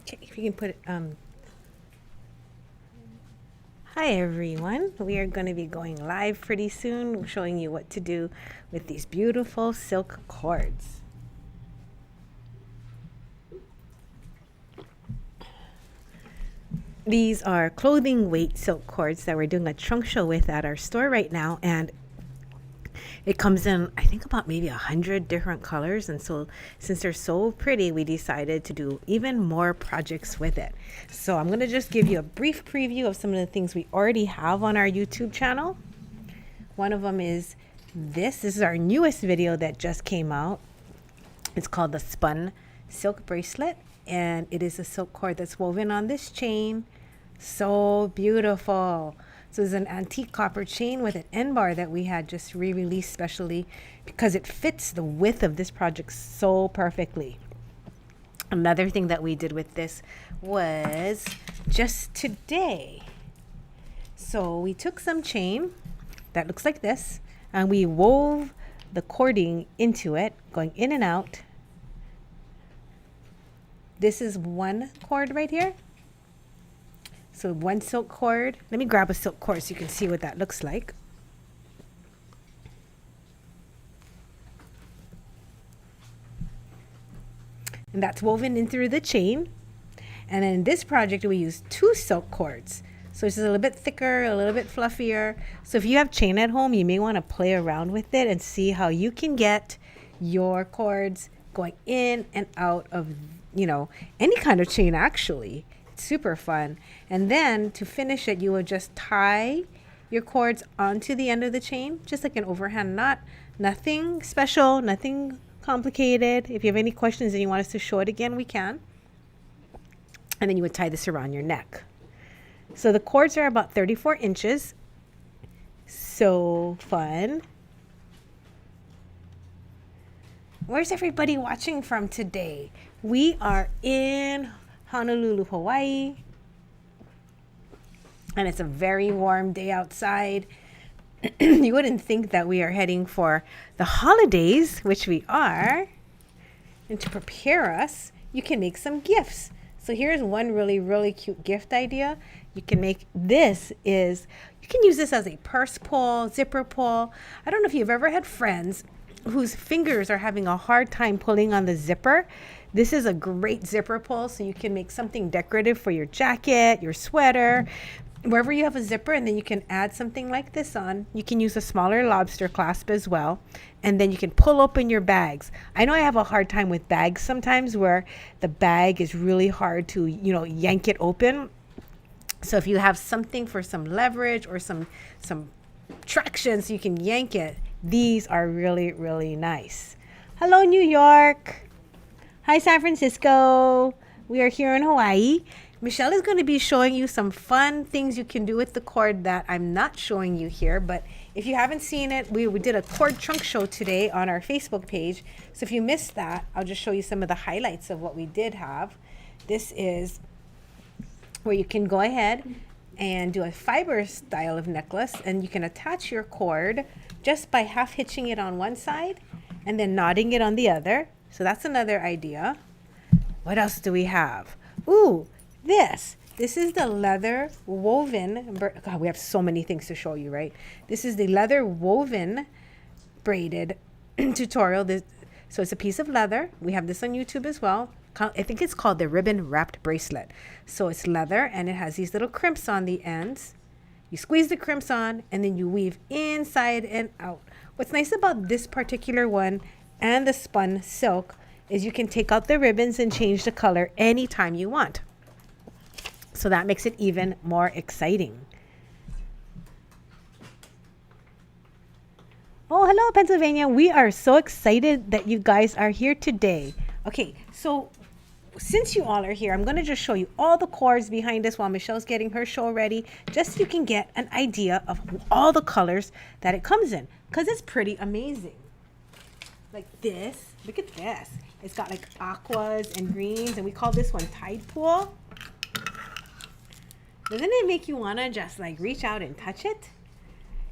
Okay, if you can put it, hi everyone. We are going to be going live pretty soon, showing you what to do with these beautiful silk cords. These are clothing weight silk cords that we're doing a trunk show with at our store right now, and it comes in, I think, about maybe 100 different colors. And so since they're so pretty, we decided to do even more projects with it. So I'm going to just give you a brief preview of some of the things we already have on our YouTube channel. One of them is this. This is our newest video that just came out. It's called the Spun silk bracelet, and it is a silk cord that's woven on this chain. So beautiful. So it's an antique copper chain with an end bar that we had just re-released specially because it fits the width of this project so perfectly. Another thing that we did with this was just today. So we took some chain that looks like this, and we wove the cording into it, going in and out. This is one cord right here. So one silk cord. Let me grab a silk cord so you can see what that looks like. And that's woven in through the chain. And in this project, we use two silk cords. So it's a little bit thicker, a little bit fluffier. So if you have chain at home, you may want to play around with it and see how you can get your cords going in and out of, any kind of chain actually. It's super fun. And then to finish it, you will just tie your cords onto the end of the chain, just like an overhand knot. Nothing special, nothing complicated. If you have any questions and you want us to show it again, we can. And then you would tie this around your neck. So the cords are about 34 inches. So fun. Where's everybody watching from today? We are in Honolulu, Hawaii. And it's a very warm day outside. You wouldn't think that we are heading for the holidays, which we are. And to prepare us, you can make some gifts. So here's one really, really cute gift idea. You can make you can use this as a purse pull, zipper pull. I don't know if you've ever had friends whose fingers are having a hard time pulling on the zipper. This is a great zipper pull, so you can make something decorative for your jacket, your sweater, wherever you have a zipper, and then you can add something like this on. You can use a smaller lobster clasp as well, and then you can pull open your bags. I know I have a hard time with bags sometimes where the bag is really hard to, yank it open. So if you have something for some leverage or some traction so you can yank it, these are really, really nice. Hello, New York. Hi, San Francisco. We are here in Hawaii. Michelle is going to be showing you some fun things you can do with the cord that I'm not showing you here. But if you haven't seen it, we did a cord trunk show today on our Facebook page. So if you missed that, I'll just show you some of the highlights of what we did have. This is where you can go ahead and do a fiber style of necklace, and you can attach your cord just by half hitching it on one side and then knotting it on the other. So that's another idea. What else do we have? Ooh, this is the leather woven, God, we have so many things to show you, right? This is the leather woven braided tutorial. So it's a piece of leather. We have this on YouTube as well. I think it's called the ribbon wrapped bracelet. So it's leather and it has these little crimps on the ends. You squeeze the crimps on and then you weave inside and out. What's nice about this particular one and the spun silk is you can take out the ribbons and change the color anytime you want. So that makes it even more exciting. Oh, hello, Pennsylvania. We are so excited that you guys are here today. Okay, so since you all are here, I'm going to just show you all the cords behind us while Michelle's getting her show ready, just so you can get an idea of all the colors that it comes in, because it's pretty amazing. Like this, look at this. It's got like aquas and greens, and we call this one Tide Pool. Doesn't it make you want to just like reach out and touch it?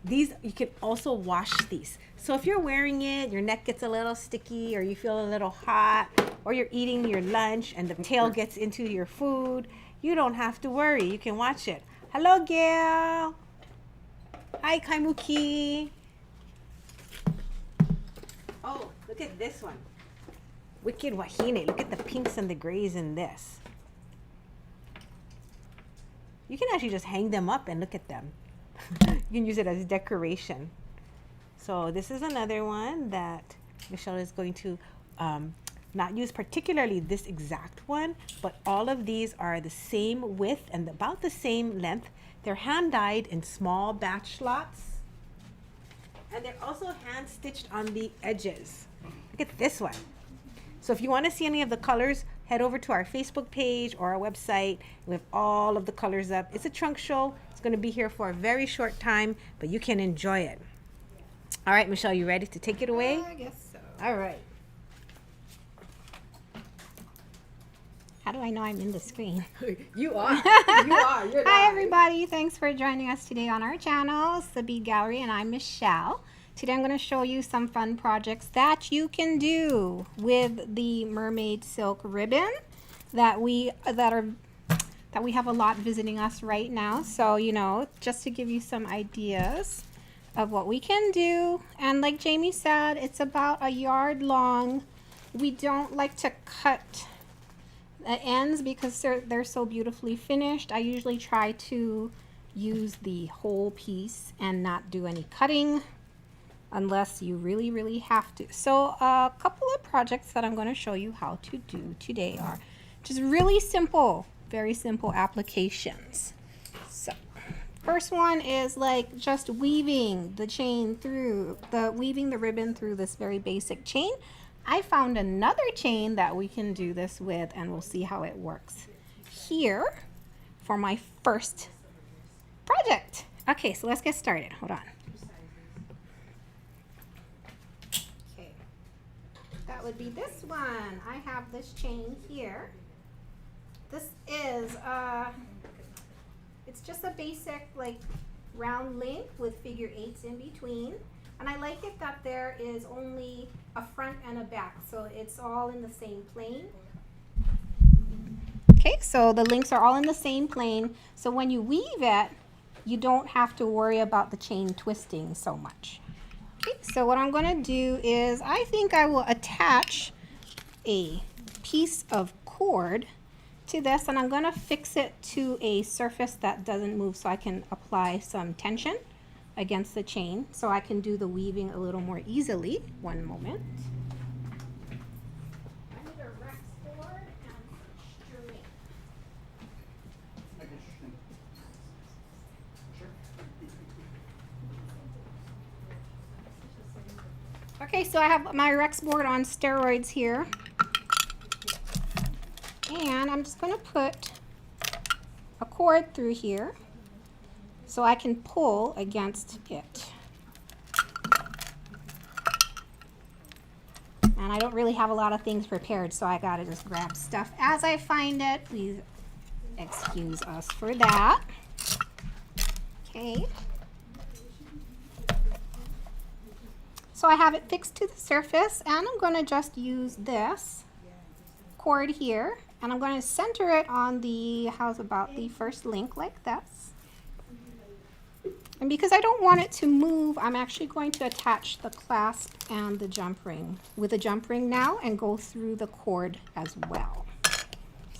These, you can also wash these. So if you're wearing it, your neck gets a little sticky, or you feel a little hot, or you're eating your lunch and the tail gets into your food, you don't have to worry. You can watch it. Hello, Gail. Hi, Kaimuki. Oh, look at this one. Wicked Wahine. Look at the pinks and the grays in this. You can actually just hang them up and look at them. You can use it as decoration. So this is another one that Michelle is going to not use particularly this exact one, but all of these are the same width and about the same length. They're hand dyed in small batch lots. And they're also hand stitched on the edges. Look at this one. So if you want to see any of the colors, head over to our Facebook page or our website. We have all of the colors up. It's a trunk show. It's going to be here for a very short time, but you can enjoy it. All right, Michelle, you ready to take it away? I guess so. All right. How do I know I'm in the screen? You are. You are. You're Hi, live. everybody. Thanks for joining us today on our channel. It's the Bead Gallery, and I'm Michelle. Today I'm going to show you some fun projects that you can do with the Mermaid silk ribbon that we have a lot visiting us right now. So, you know, just to give you some ideas of what we can do. And like Jamie said, it's about a yard long. We don't like to cut the ends because they're so beautifully finished. I usually try to use the whole piece and not do any cutting unless you really have to. So a couple of projects that I'm going to show you how to do today are just really simple, very simple applications. So first one is like just weaving the chain through, weaving the ribbon through this very basic chain. I found another chain that we can do this with, and we'll see how it works here for my first project. Okay, so let's get started. Hold on. Okay, that would be this one. I have this chain here. This is it's just a basic like round link with figure eights in between. And I like it that there is only a front and a back, so it's all in the same plane. Okay, so the links are all in the same plane. So when you weave it, you don't have to worry about the chain twisting so much. Okay, so what I'm going to do is I think I will attach a piece of cord to this, and I'm going to fix it to a surface that doesn't move so I can apply some tension against the chain so I can do the weaving a little more easily. One moment. I need a Rex cord and string. Okay, so I have my Rex board on steroids here. And I'm just going to put a cord through here so I can pull against it. And I don't really have a lot of things prepared, so I gotta just grab stuff as I find it. Please excuse us for that. Okay. So I have it fixed to the surface, and I'm gonna just use this cord here, and I'm gonna center it on the, how's about the first link like this. And because I don't want it to move, I'm actually going to attach the clasp and the jump ring with a jump ring now and go through the cord as well.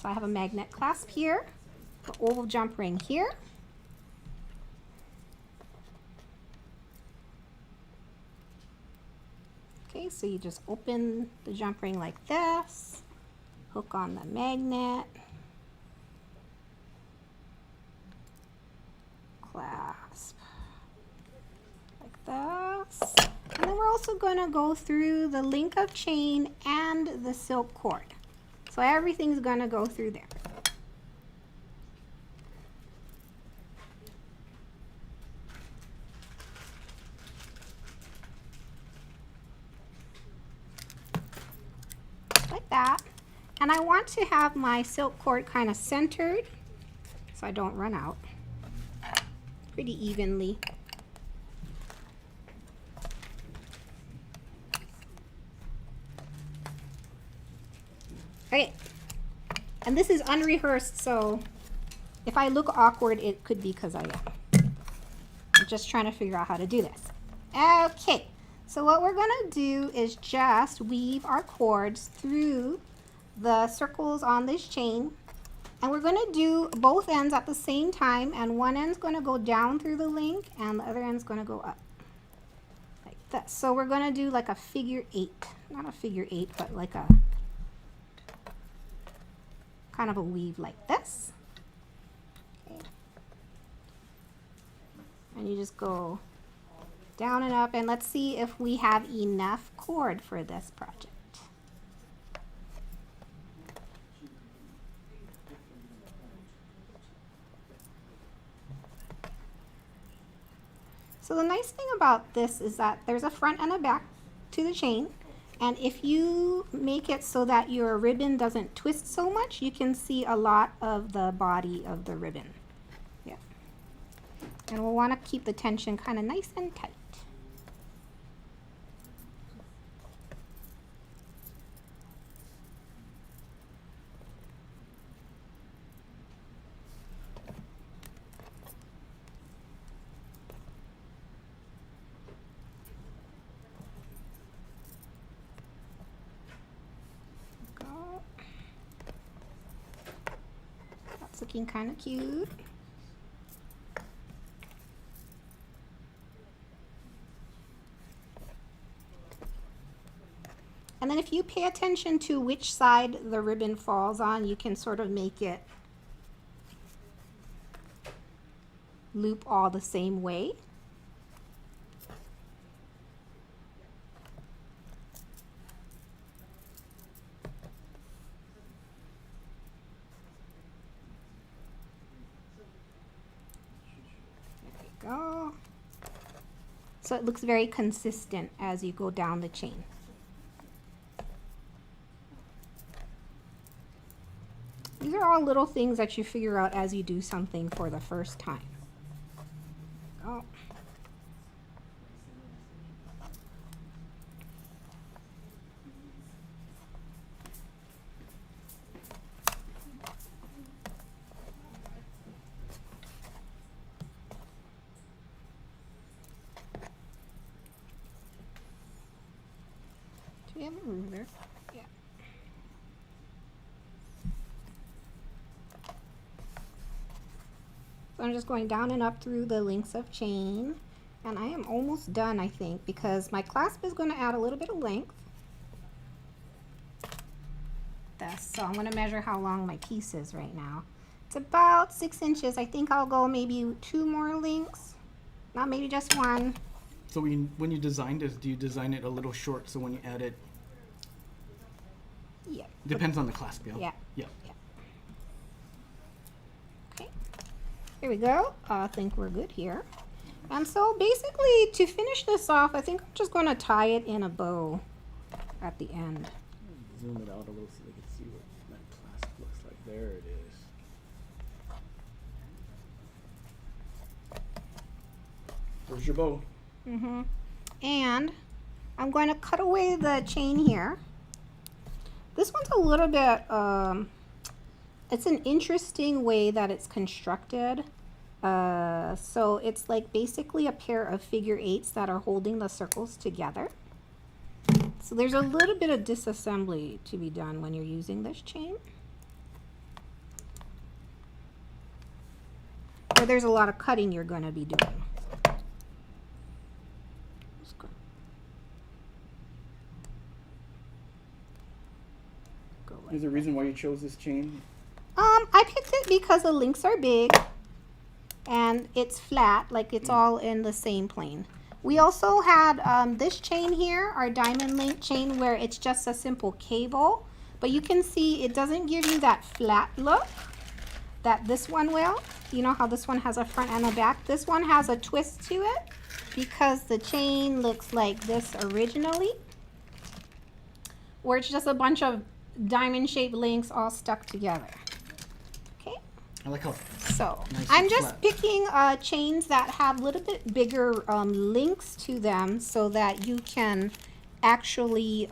So I have a magnet clasp here, the oval jump ring here. Okay, so you just open the jump ring like this, hook on the magnet, clasp like this, and then we're also going to go through the link of chain and the silk cord. So everything's going to go through there. Like that. And I want to have my silk cord kind of centered so I don't run out. Pretty evenly. And this is unrehearsed, so if I look awkward, it could be because I am. I'm just trying to figure out how to do this. Okay, so what we're gonna do is just weave our cords through the circles on this chain. And we're gonna do both ends at the same time, and one end's gonna go down through the link and the other end's gonna go up. Like that. So we're gonna do like a figure 8. Not a figure 8, but like a kind of a weave like this. Okay. And you just go down and up, and let's see if we have enough cord for this project. So the nice thing about this is that there's a front and a back to the chain, and if you make it so that your ribbon doesn't twist so much, you can see a lot of the body of the ribbon. Yeah. And we'll want to keep the tension kind of nice and tight. Looking kind of cute. And then if you pay attention to which side the ribbon falls on, you can sort of make it loop all the same way. Go. So it looks very consistent as you go down the chain. These are all little things that you figure out as you do something for the first time. Go. Do we have a ruler? Yeah. So I'm just going down and up through the links of chain, and I am almost done, I think, because my clasp is going to add a little bit of length. So I'm going to measure how long my piece is right now. It's about 6 inches. I think I'll go maybe 2 more links, not maybe just 1. So when you design this, do you design it a little short so when you add it? Yeah. Depends on the clasp, yeah? Yeah. Yeah. Yeah. Okay. Here we go. I think we're good here. And so basically to finish this off, I think I'm just going to tie it in a bow at the end. Zoom it out a little so they can see what that clasp looks like. There it is. There's your bow. Mm-hmm. And I'm going to cut away the chain here. This one's a little bit, it's an interesting way that it's constructed. So it's like basically a pair of figure 8s that are holding the circles together. So there's a little bit of disassembly to be done when you're using this chain. Or there's a lot of cutting you're going to be doing. Is there a reason why you chose this chain? I picked it because the links are big and it's flat, like it's all in the same plane. We also had this chain here, our diamond link chain, where it's just a simple cable, but you can see it doesn't give you that flat look that this one will. You know how this one has a front and a back? This one has a twist to it because the chain looks like this originally, where it's just a bunch of diamond shaped links all stuck together. Okay, I like how so nice I'm and just flat. picking chains that have a little bit bigger links to them so that you can actually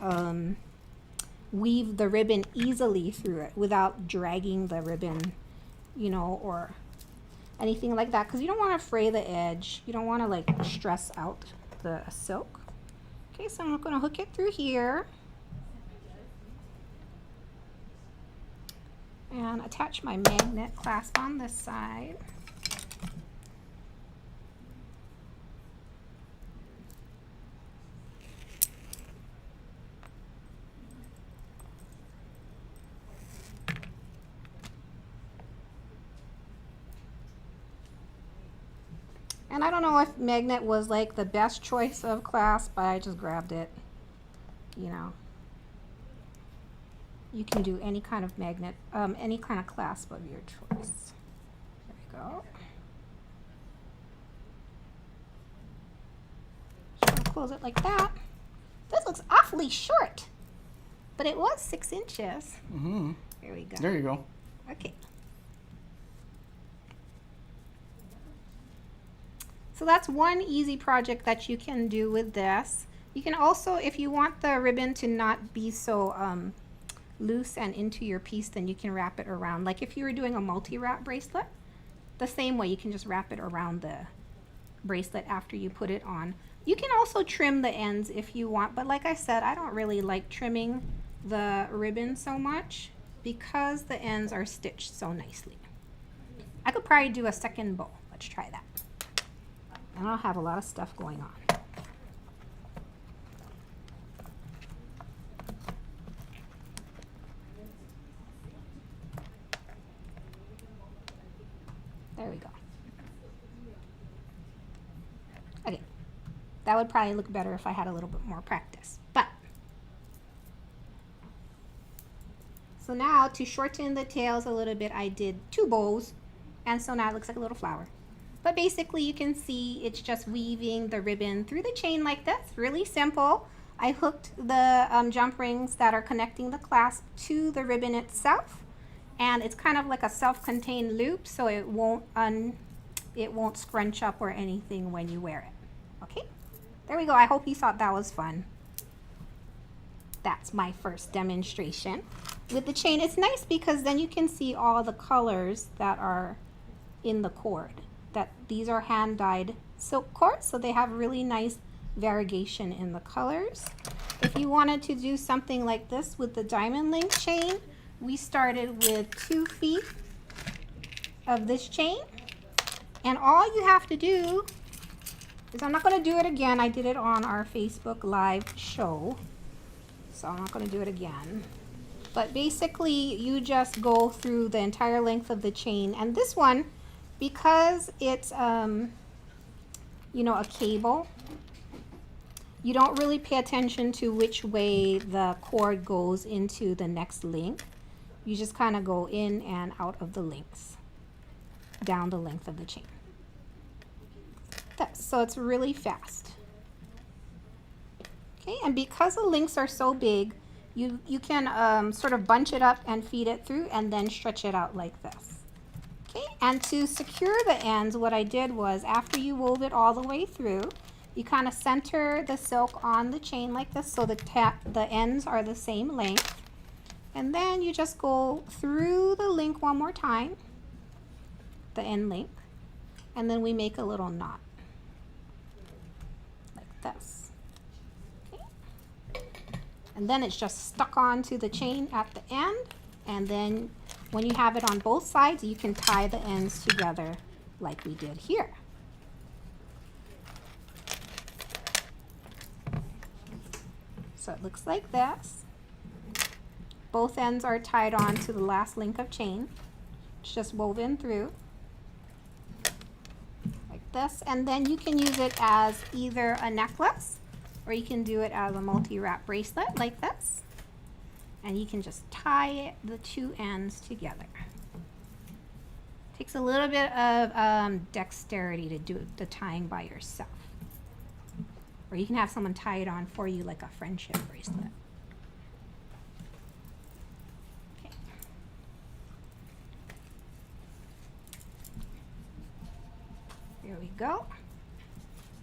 weave the ribbon easily through it without dragging the ribbon, you know, or anything like that, because you don't want to fray the edge. You don't want to like stress out the silk. Okay, so I'm going to hook it through here and attach my magnet clasp on this side. And I don't know if magnet was like the best choice of clasp, but I just grabbed it. You know, you can do any kind of magnet, any kind of clasp of your choice. There we go. Just gonna close it like that. This looks awfully short, but it was 6 inches. Mm-hmm. There we go. There you go. Okay. So that's one easy project that you can do with this. You can also, if you want the ribbon to not be so loose and into your piece, then you can wrap it around. Like if you were doing a multi-wrap bracelet, the same way you can just wrap it around the bracelet after you put it on. You can also trim the ends if you want, but like I said, I don't really like trimming the ribbon so much because the ends are stitched so nicely. I could probably do a second bow. Let's try that. And I'll have a lot of stuff going on. There we go. Okay, that would probably look better if I had a little bit more practice. But so now to shorten the tails a little bit, I did 2 bows, and so now it looks like a little flower. But basically you can see it's just weaving the ribbon through the chain like this. Really simple. I hooked the jump rings that are connecting the clasp to the ribbon itself, and it's kind of like a self-contained loop, so it won't scrunch up or anything when you wear it. Okay, there we go. I hope you thought that was fun. That's my first demonstration with the chain. It's nice because then you can see all the colors that are in the cord. That these are hand dyed silk cords, so they have really nice variegation in the colors. If you wanted to do something like this with the diamond link chain, we started with 2 feet of this chain, and all you have to do is, I'm not going to do it again, I did it on our Facebook live show, so I'm not going to do it again, but basically you just go through the entire length of the chain. And this one, because it's you know, a cable, you don't really pay attention to which way the cord goes into the next link. You just kind of go in and out of the links down the length of the chain. So it's really fast. Okay, and because the links are so big, you can sort of bunch it up and feed it through and then stretch it out like this. Okay, and to secure the ends, what I did was, after you wove it all the way through, you kind of center the silk on the chain like this, so the ends are the same length. And then you just go through the link one more time, the end link, and then we make a little knot like this. Okay. And then it's just stuck onto the chain at the end, and then when you have it on both sides, you can tie the ends together like we did here. So it looks like this. Both ends are tied on to the last link of chain. It's just woven through like this, and then you can use it as either a necklace, or you can do it as a multi-wrap bracelet like this. And you can just tie the 2 ends together. Takes a little bit of dexterity to do the tying by yourself. Or you can have someone tie it on for you like a friendship bracelet. Okay. There we go.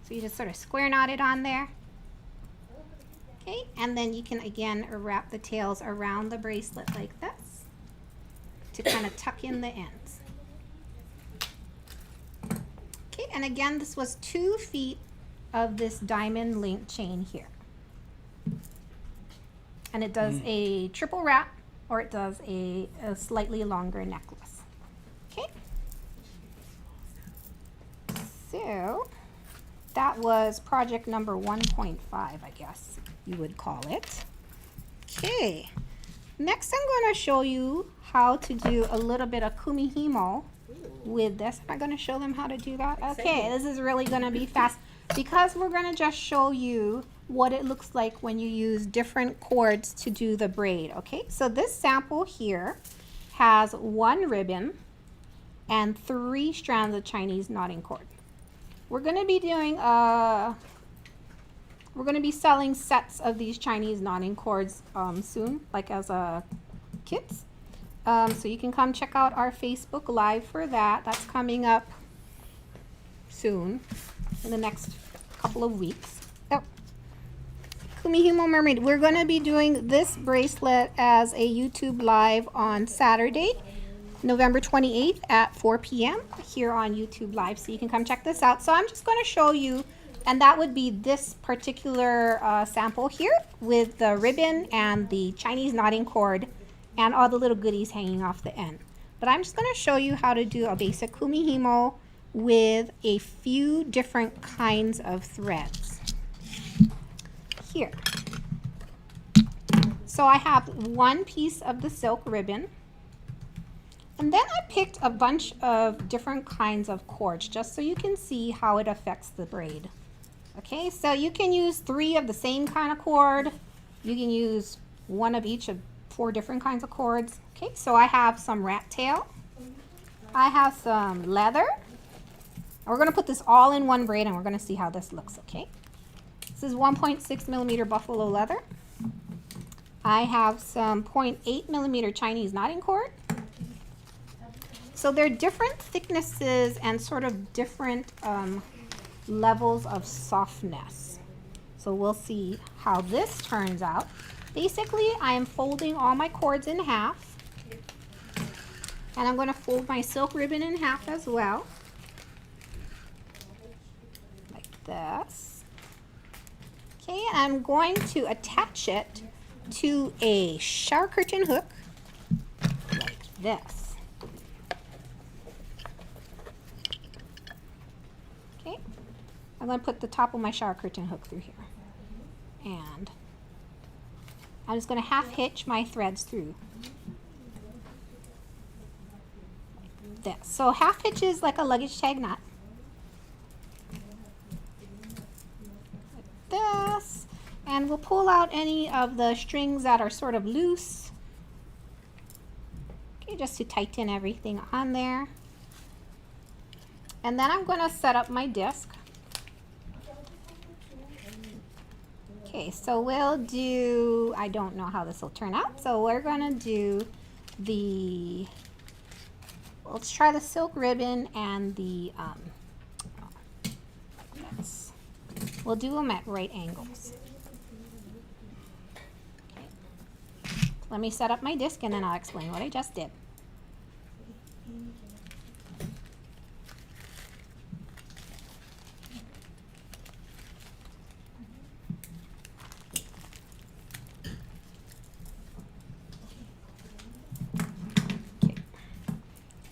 So you just sort of square knot it on there. Okay, and then you can again wrap the tails around the bracelet like this to kind of tuck in the ends. Okay, and again, this was 2 feet of this diamond link chain here. And it does a triple wrap, or it does a slightly longer necklace. Okay, so that was project number 1.5, I guess you would call it. Okay, next I'm going to show you how to do a little bit of Kumihimo with this. Am I going to show them how to do that? Okay, this is really going to be fast because we're going to just show you what it looks like when you use different cords to do the braid. Okay, so this sample here has 1 ribbon and 3 strands of Chinese knotting cord. We're going to be doing we're going to be selling sets of these Chinese knotting cords soon, like as kits. So you can come check out our Facebook Live for that. That's coming up soon in the next couple of weeks. Oh, Kumihimo Mermaid. We're going to be doing this bracelet as a YouTube Live on Saturday, November 28th at 4 p.m. here on YouTube Live. So you can come check this out. So I'm just going to show you, and that would be this particular sample here with the ribbon and the Chinese knotting cord and all the little goodies hanging off the end. But I'm just going to show you how to do a basic Kumihimo with a few different kinds of threads. Here. So I have 1 piece of the silk ribbon. And then I picked a bunch of different kinds of cords just so you can see how it affects the braid. Okay, so you can use 3 of the same kind of cord. You can use 1 of each of 4 different kinds of cords. Okay, so I have some rat tail. I have some leather. And we're going to put this all in one braid and we're going to see how this looks, okay? This is 1.6 millimeter buffalo leather. I have some 0.8 millimeter Chinese knotting cord. So they're different thicknesses and sort of different levels of softness. So we'll see how this turns out. Basically, I am folding all my cords in half. And I'm going to fold my silk ribbon in half as well. Like this. Okay, and I'm going to attach it to a shower curtain hook like this. Okay, I'm going to put the top of my shower curtain hook through here. And I'm just going to half hitch my threads through. Like this. So half hitch is like a luggage tag knot. Like this. And we'll pull out any of the strings that are sort of loose. Okay, just to tighten everything on there. And then I'm going to set up my disc. Okay, so we'll do, I don't know how this will turn out, so we're going to do let's try the silk ribbon and the, we'll do them at right angles. Okay. Let me set up my disc and then I'll explain what I just did.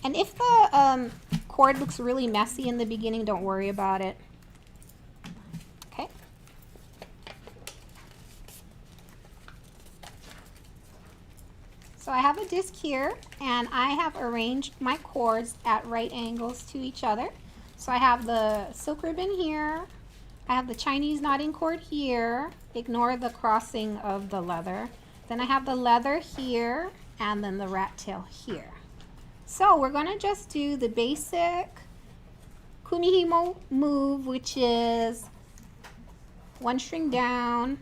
And if the cord looks really messy in the beginning, don't worry about it. Okay. So I have a disc here, and I have arranged my cords at right angles to each other. So I have the silk ribbon here. I have the Chinese knotting cord here. Ignore the crossing of the leather. Then I have the leather here, and then the rat tail here. So we're going to just do the basic Kumihimo move, which is 1 string down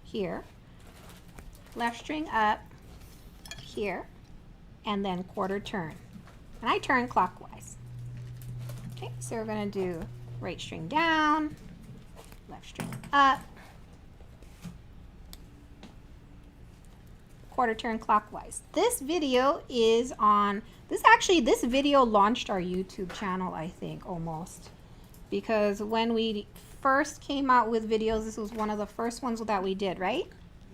here, left string up here, and then quarter turn. And I turn clockwise. Okay, so we're going to do right string down, left string up, quarter turn clockwise. This video is on, this video launched our YouTube channel, I think, almost. Because when we first came out with videos, this was one of the first ones that we did, right?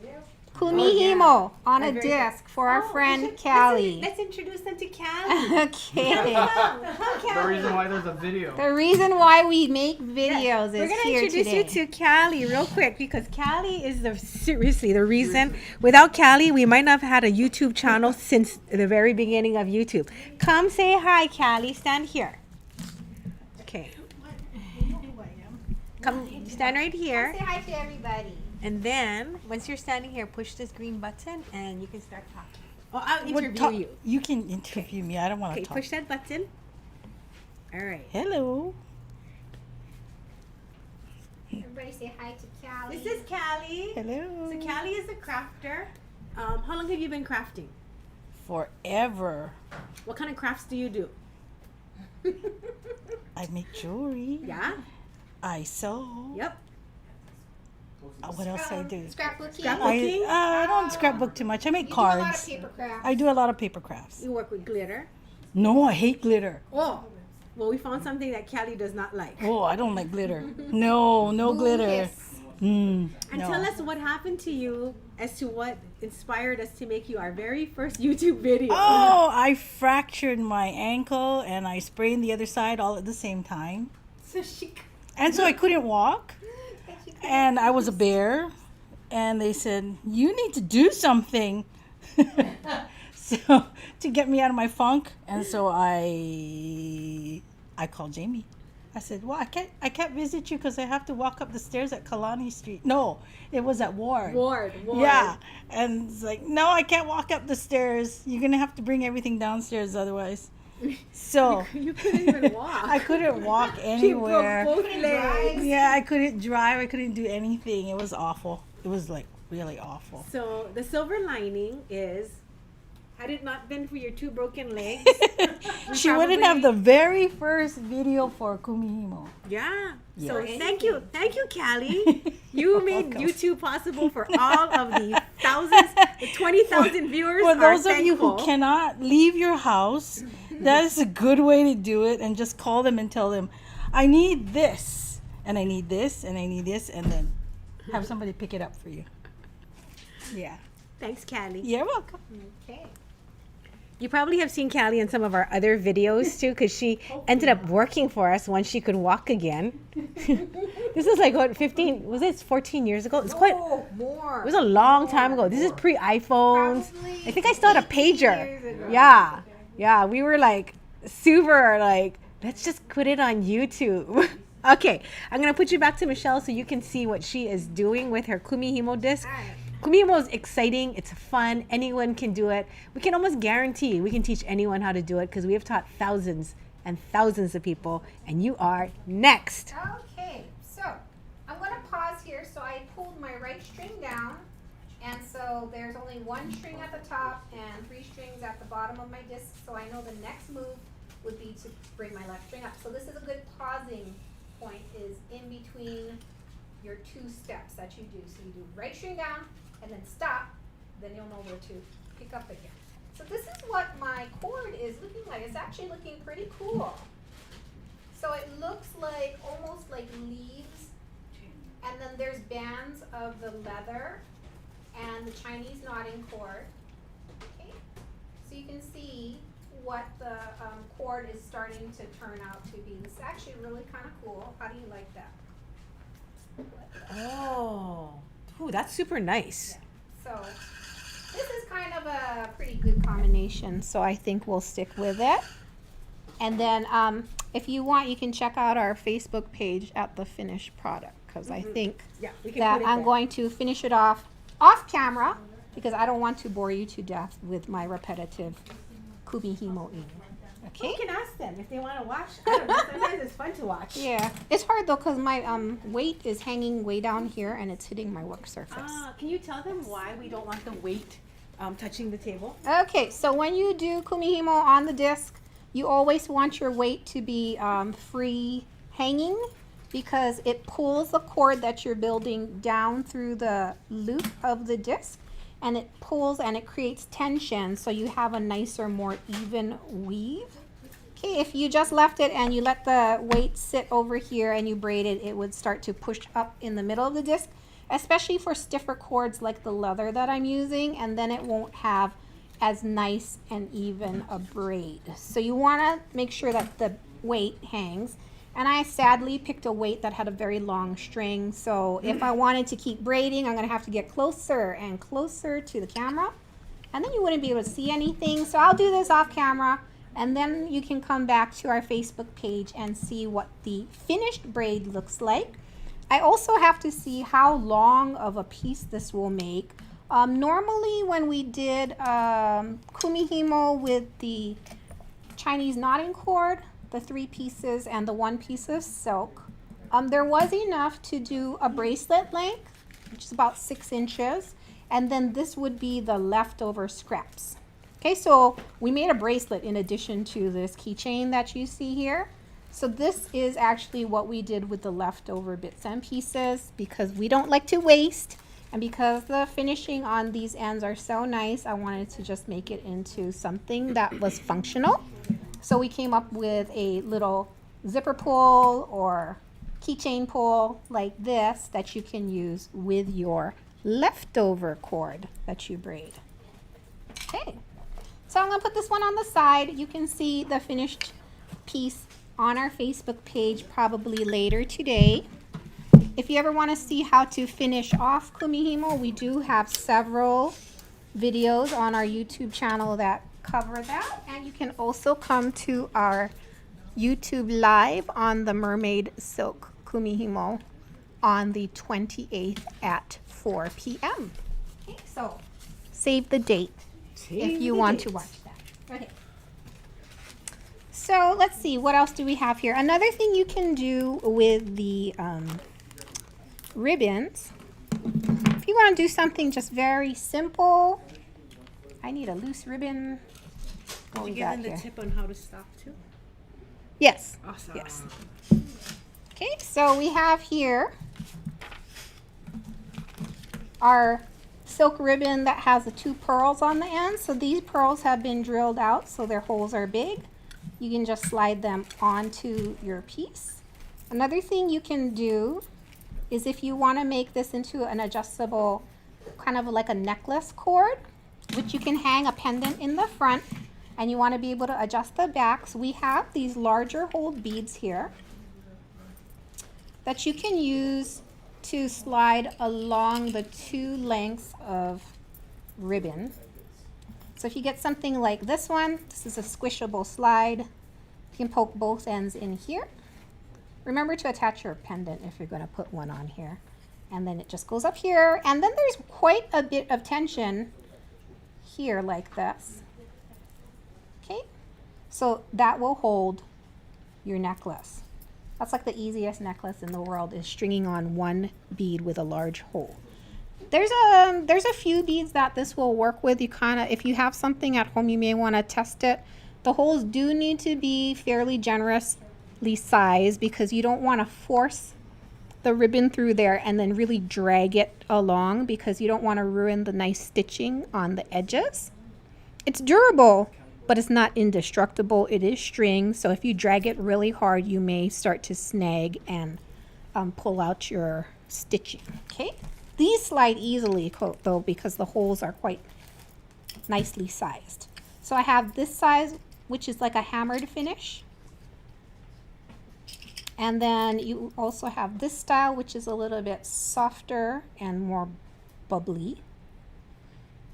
Yep. Kumihimo on a Very disc for our friend let's Callie. Let's introduce them to Callie. Okay. The reason why there's a video. The reason why we make videos We're is gonna here introduce today. you to Callie real quick because Callie is seriously the reason. Without Callie, we might not have had a YouTube channel since the very beginning of YouTube. Come say hi, Callie. Stand here. Okay. Come stand right here. Say hi to everybody. And then, once you're standing here, push this green button and you can start talking. Oh, I'll interview you. You can interview me. I don't want to Okay, talk. push that button. All right. Hello. Everybody say hi to Callie. This is Callie. Hello. So Callie is a crafter. How long have you been crafting? Forever. What kind of crafts do you do? I make jewelry. Yeah? I sew. Yep. What else I do? Scrapbooking. Scrapbooking? I don't scrapbook too much. I make You do a lot of cards. paper crafts. I do a lot of paper crafts. You work with glitter. No, I hate glitter. Oh, well, we found something that Callie does not like. Oh, I don't like glitter. No glitter. Yes. And no. tell us what happened to you as to what inspired us to make you our very first YouTube video. Oh, I fractured my ankle and I sprained the other side all at the same time. So she. And so I couldn't walk. And I was a bear. And they said, you need to do something. So to get me out of my funk. And so I called Jamie. I said, well, I can't visit you because I have to walk up the stairs at Kalani Street. No, it was at Ward. Ward. Yeah. And it's like, no, I can't walk up the stairs. You're going to have to bring everything downstairs otherwise. So You couldn't even walk. I couldn't walk She anywhere. broke both legs. Yeah, I couldn't drive. I couldn't do anything. It was awful. It was like really awful. So the silver lining is, had it not been for your two broken legs, She wouldn't have the very first video for Kumihimo. Yeah. So Yes. thank you, Callie. You You're made welcome. YouTube possible for all of the thousands, the 20,000 viewers. For those are of you who thankful. cannot leave your house, that is a good way to do it. And just call them and tell them, I need this, and I need this, and I need this, and then have somebody pick it up for you. Yeah. Thanks, Callie. You're welcome. Okay. You probably have seen Callie in some of our other videos too, because she ended up working for us once she could walk again. This is like what 15 was it? 14 years ago. It's quite. Oh, more. It was a long time ago. This is pre-iPhones. Probably I think I still had a 18 pager. years ago. Yeah. We were like super like, let's just put it on YouTube. Okay, I'm gonna put you back to Michelle so you can see what she is doing with her Kumihimo disc. All right. Kumihimo is exciting. It's fun. Anyone can do it. We can almost guarantee we can teach anyone how to do it because we have taught thousands and thousands of people. And you are next. Okay, so I'm going to pause here. So I pulled my right string down, and so there's only one string at the top and 3 strings at the bottom of my disc. So I know the next move would be to bring my left string up. So this is a good pausing point, is in between your 2 steps that you do. So you do right string down and then stop, then you'll know where to pick up again. So this is what my cord is looking like. It's actually looking pretty cool. So it looks like almost like leaves, and then there's bands of the leather and the Chinese knotting cord. Okay, so you can see what the cord is starting to turn out to be. It's actually really kind of cool. How do you like that? Oh, ooh, that's super nice. So this is kind of a pretty good combination, so I think we'll stick with it. And then if you want, you can check out our Facebook page at the finished product, because I think Yeah, we can that put it I'm there. going to finish it off camera, because I don't want to bore you to death with my repetitive Kumihimo-ing. Okay? You can ask them if they want to watch. I don't know. Sometimes it's fun to watch. Yeah, it's hard though, because my weight is hanging way down here and it's hitting my work surface. Can you tell them why we don't want the weight touching the table? Okay, so when you do Kumihimo on the disc, you always want your weight to be free hanging, because it pulls the cord that you're building down through the loop of the disc, and it pulls and it creates tension, so you have a nicer, more even weave. Okay, if you just left it and you let the weight sit over here and you braid it, it would start to push up in the middle of the disc, especially for stiffer cords like the leather that I'm using, and then it won't have as nice and even a braid. So you want to make sure that the weight hangs. And I sadly picked a weight that had a very long string, so if I wanted to keep braiding, I'm going to have to get closer and closer to the camera, and then you wouldn't be able to see anything. So I'll do this off camera, and then you can come back to our Facebook page and see what the finished braid looks like. I also have to see how long of a piece this will make. Normally when we did Kumihimo with the Chinese knotting cord, the 3 pieces and the 1 piece of silk, there was enough to do a bracelet length, which is about 6 inches, and then this would be the leftover scraps. Okay, so we made a bracelet in addition to this keychain that you see here. So this is actually what we did with the leftover bits and pieces, because we don't like to waste, and because the finishing on these ends are so nice, I wanted to just make it into something that was functional. So we came up with a little zipper pull or keychain pull like this that you can use with your leftover cord that you braid. Okay, so I'm going to put this one on the side. You can see the finished piece on our Facebook page probably later today. If you ever want to see how to finish off Kumihimo, we do have several videos on our YouTube channel that cover that, and you can also come to our YouTube live on the Mermaid Silk Kumihimo on the 28th at 4 p.m. Okay, so save the date if you want to watch that. Okay. So let's see, what else do we have here? Another thing you can do with the ribbons, if you want to do something just very simple. I need a loose ribbon. Did you give them the tip on how to stop too? Yes. Awesome. Yes. Okay, so we have here our silk ribbon that has the 2 pearls on the end. So these pearls have been drilled out, so their holes are big. You can just slide them onto your piece. Another thing you can do is if you want to make this into an adjustable, kind of like a necklace cord, which you can hang a pendant in the front, and you want to be able to adjust the backs. We have these larger hold beads here that you can use to slide along the 2 lengths of ribbon. So if you get something like this one, this is a squishable slide. You can poke both ends in here. Remember to attach your pendant if you're going to put one on here. And then it just goes up here, and then there's quite a bit of tension here like this. Okay, so that will hold your necklace. That's like the easiest necklace in the world, is stringing on 1 bead with a large hole. There's a few beads that this will work with. You kind of, if you have something at home, you may want to test it. The holes do need to be fairly generously sized, because you don't want to force the ribbon through there and then really drag it along, because you don't want to ruin the nice stitching on the edges. It's durable, but it's not indestructible. It is string, so if you drag it really hard, you may start to snag and pull out your stitching. Okay, these slide easily though, because the holes are quite nicely sized. So I have this size, which is like a hammered finish. And then you also have this style, which is a little bit softer and more bubbly.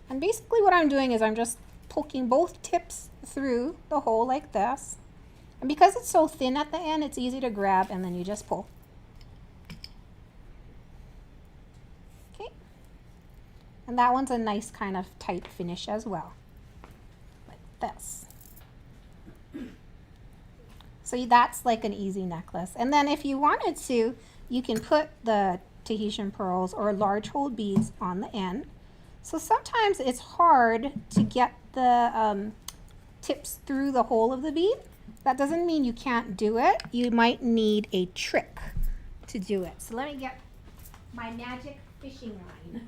And basically what I'm doing is I'm just poking both tips through the hole like this. And because it's so thin at the end, it's easy to grab, and then you just pull. Okay. And that one's a nice kind of tight finish as well, like this. So that's like an easy necklace. And then if you wanted to, you can put the Tahitian pearls or large hold beads on the end. So sometimes it's hard to get the tips through the hole of the bead. That doesn't mean you can't do it. You might need a trick to do it. So let me get my magic fishing line.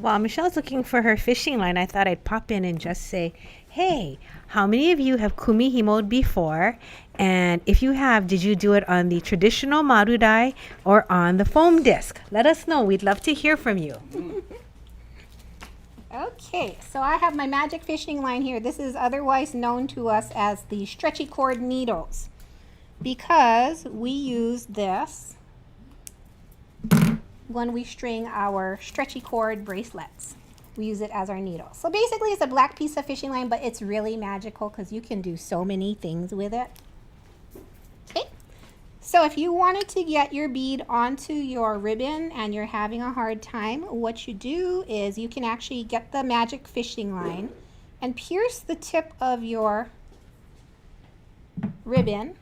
While Michelle's looking for her fishing line, I thought I'd pop in and just say, hey, how many of you have kumihimoed before? And if you have, did you do it on the traditional marudai or on the foam disc? Let us know. We'd love to hear from you. Okay, so I have my magic fishing line here. This is otherwise known to us as the stretchy cord needles because we use this when we string our stretchy cord bracelets. We use it as our needle. So basically it's a black piece of fishing line, but it's really magical because you can do so many things with it. Okay, so if you wanted to get your bead onto your ribbon and you're having a hard time, what you do is you can actually get the magic fishing line and pierce the tip of your ribbon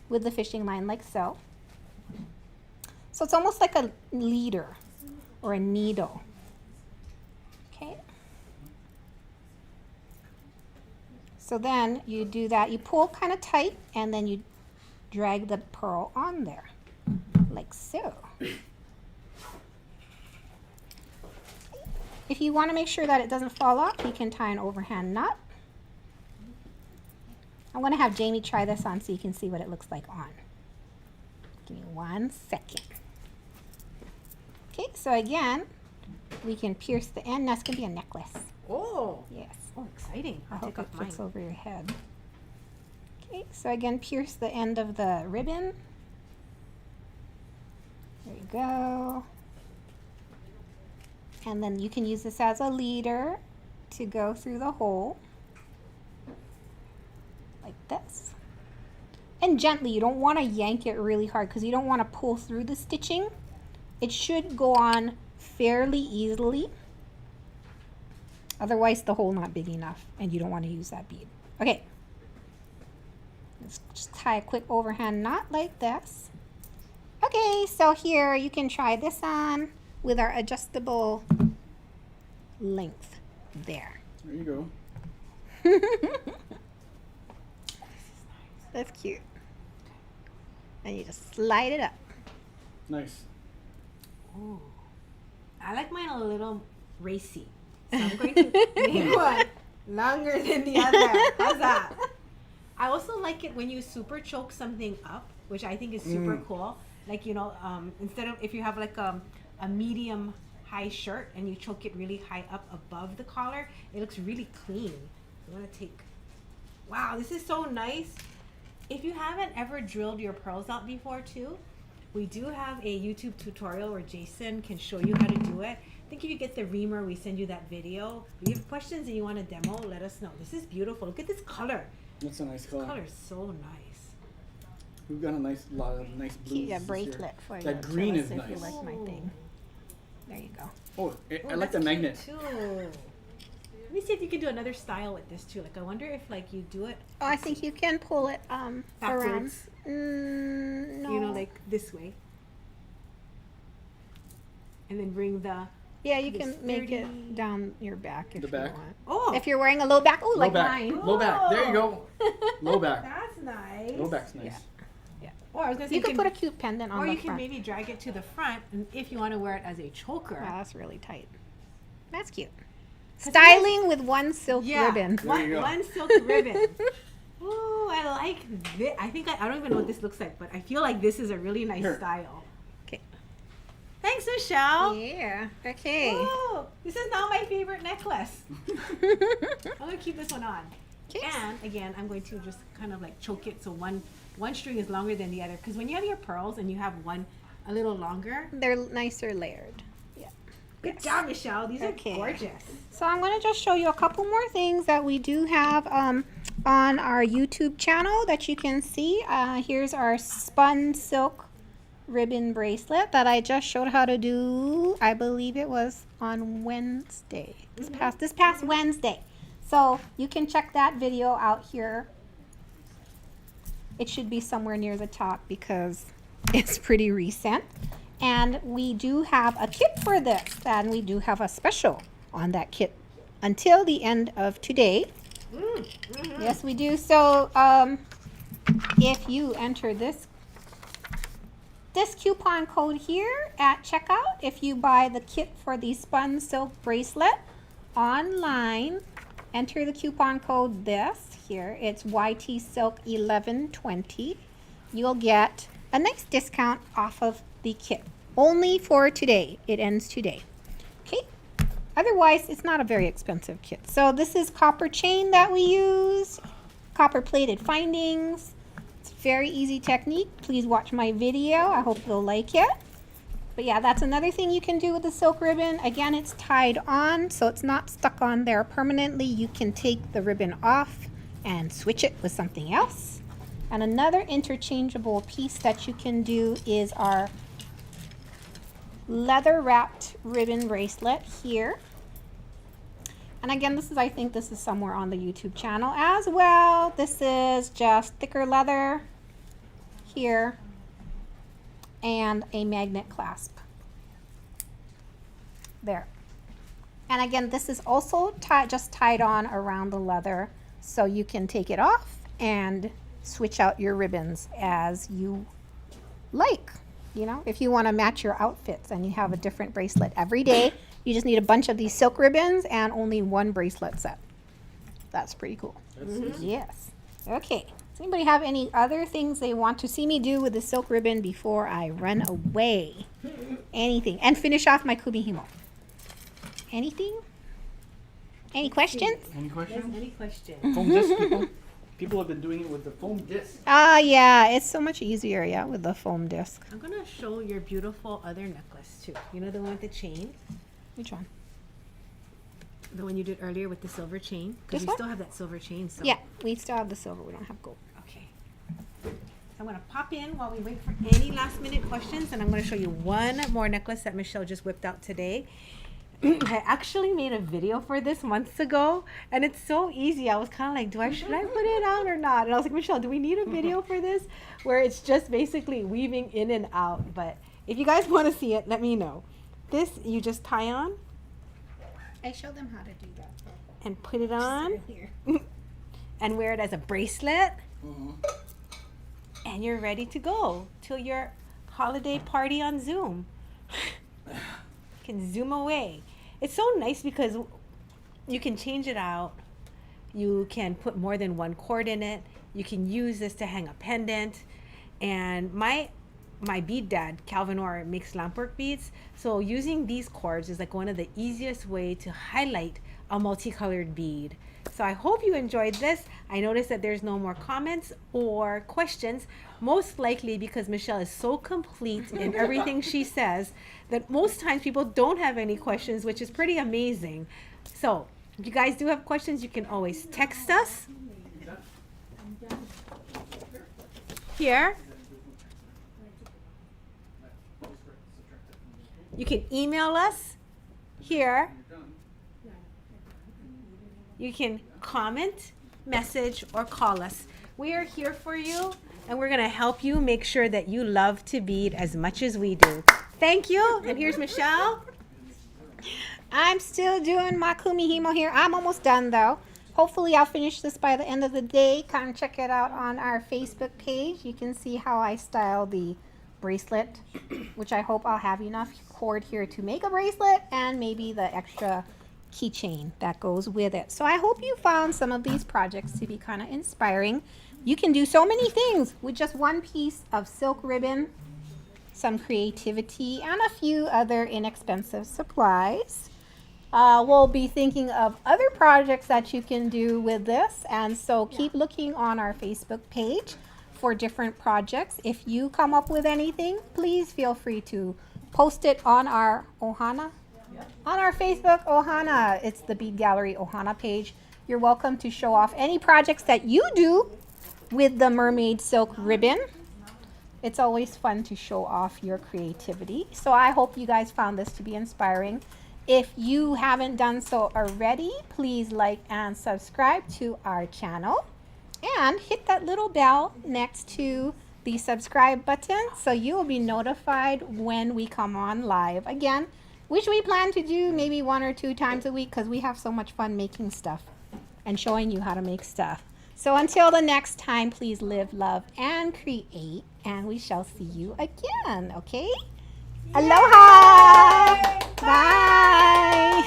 with the fishing line like so. So it's almost like a leader or a needle. Okay. So then you do that, you pull kind of tight and then you drag the pearl on there like so. If you want to make sure that it doesn't fall off, you can tie an overhand knot. I'm going to have Jamie try this on so you can see what it looks like on. Give me 1 second. Okay, so again, we can pierce the end. That's going to be a necklace. Oh, Yes. oh, exciting. I I'll hope take it off mine. fits over your head. Okay, so again, pierce the end of the ribbon. There you go. And then you can use this as a leader to go through the hole. Like this. And gently, you don't want to yank it really hard because you don't want to pull through the stitching. It should go on fairly easily. Otherwise, the hole not big enough and you don't want to use that bead. Okay. Let's just tie a quick overhand knot like this. Okay, so here you can try this on with our adjustable length there. There you go. That's cute. And you just slide it up. Nice. Ooh. I like mine a little racy. So I'm going to make one longer than the other. How's that? I also like it when you super choke something up, which I think is super cool. Like, you know, instead of if you have like a medium high shirt and you choke it really high up above the collar, it looks really clean. I'm gonna take, wow, this is so nice. If you haven't ever drilled your pearls out before too, we do have a YouTube tutorial where Jason can show you how to do it. I think if you get the reamer, we send you that video. If you have questions and you want a demo, let us know. This is beautiful. Look at this color. That's a nice This color. color is so nice. We've got a lot of nice blues. Cute, a this bracelet year. for you. That green is if you nice. like my thing. There you go. Oh, I Oh, like that's the cute, magnet. too. Let me see if you can do another style with this too. Like I wonder if like you do it Oh, I think you can pull it around. backwards. No. You know, like this way. And then bring the yeah, you this can make sturdy- it down your back if The you back? want. oh, If you're wearing a low back, oh, Low like back. mine. Low back. There you go. Low back. that's nice. Low back's nice. Yeah. Or I was gonna say You could put a cute pendant on or the you can front. maybe drag it to the front, and if you want to wear it as a choker. Wow, that's really tight. That's cute. 'Cause Styling with one silk Yeah, ribbon. There you go. one silk ribbon. Ooh, I like this. I think I don't even know what this looks like, but I feel like this is a really nice Here. style. Okay. Thanks, Michelle. Yeah. Okay. Ooh, this is now my favorite necklace. I'm gonna keep this one on. Okay. And again, I'm going to just kind of like choke it so one string is longer than the other. Because when you have your pearls and you have one a little longer. They're nicer layered. Yeah. Good job, Michelle. These Okay. are gorgeous. So I'm going to just show you a couple more things that we do have on our YouTube channel that you can see. Here's our spun silk ribbon bracelet that I just showed how to do. I believe it was on Wednesday. This past Wednesday. So you can check that video out here. It should be somewhere near the top because it's pretty recent. And we do have a kit for this, and we do have a special on that kit until the end of today. Yes, we do. So if you enter this this coupon code here at checkout. If you buy the kit for the Spun Silk Bracelet online, enter the coupon code this here. It's YT Silk 1120. You'll get a nice discount off of the kit. Only for today. It ends today. Okay. Otherwise, it's not a very expensive kit. So this is copper chain that we use. Copper plated findings. It's a very easy technique. Please watch my video. I hope you'll like it. But yeah, that's another thing you can do with the silk ribbon. Again, it's tied on, so it's not stuck on there permanently. You can take the ribbon off and switch it with something else. And another interchangeable piece that you can do is our leather wrapped ribbon bracelet here. And again, this is, I think this is somewhere on the YouTube channel as well. This is just thicker leather here and a magnet clasp there. And again, this is also just tied on around the leather, so you can take it off and switch out your ribbons as you like. You know, if you want to match your outfits and you have a different bracelet every day, you just need a bunch of these silk ribbons and only one bracelet set. That's pretty cool. Yes. Okay. Does anybody have any other things they want to see me do with the silk ribbon before I run away? Anything. And finish off my Kumihimo. Anything? Any questions? Any questions? Any questions? Foam disc, people. People have been doing it with the foam disc. Yeah, it's so much easier, yeah, with the foam disc. I'm gonna show your beautiful other necklace too. You know the one with the chain? Which one? The one you did earlier with the silver chain? This Because we one? still have that silver chain. So. Yeah, we still have the silver. We don't have gold. Okay. So I'm gonna pop in while we wait for any last minute questions, and I'm gonna show you one more necklace that Michelle just whipped out today. I actually made a video for this months ago, and it's so easy. I was kind of like, should I put it out or not? And I was like, Michelle, do we need a video for this? Where it's just basically weaving in and out. But if you guys want to see it, let me know. This you just tie on I showed them how to do that. and put it on Here. and wear it as a bracelet. And you're ready to go to your holiday party on Zoom. Can zoom away. It's so nice because you can change it out. You can put more than one cord in it. You can use this to hang a pendant. And my bead dad, Calvin Orr, makes lampwork beads. So using these cords is like one of the easiest way to highlight a multicolored bead. So I hope you enjoyed this. I noticed that there's no more comments or questions, most likely because Michelle is so complete in everything she says that most times people don't have any questions, which is pretty amazing. So if you guys do have questions, you can always text us here. You can email us here. You can comment, message, or call us. We are here for you, and we're going to help you make sure that you love to bead as much as we do. Thank you. And here's Michelle. I'm still doing my Kumihimo here. I'm almost done though. Hopefully I'll finish this by the end of the day. Come check it out on our Facebook page. You can see how I style the bracelet, which I hope I'll have enough cord here to make a bracelet and maybe the extra keychain that goes with it. So I hope you found some of these projects to be kind of inspiring. You can do so many things with just one piece of silk ribbon, some creativity, and a few other inexpensive supplies. We'll be thinking of other projects that you can do with this, and so keep looking on our Facebook page for different projects. If you come up with anything, please feel free to post it on our Ohana. On our Facebook Ohana, it's the Bead Gallery Ohana page. You're welcome to show off any projects that you do with the Mermaid silk ribbon. It's always fun to show off your creativity. So I hope you guys found this to be inspiring. If you haven't done so already, please like and subscribe to our channel and hit that little bell next to the subscribe button so you will be notified when we come on live again, which we plan to do maybe 1 or 2 times a week because we have so much fun making stuff and showing you how to make stuff. So until the next time, please live, love, and create. And we shall see you again, okay? Aloha! Bye!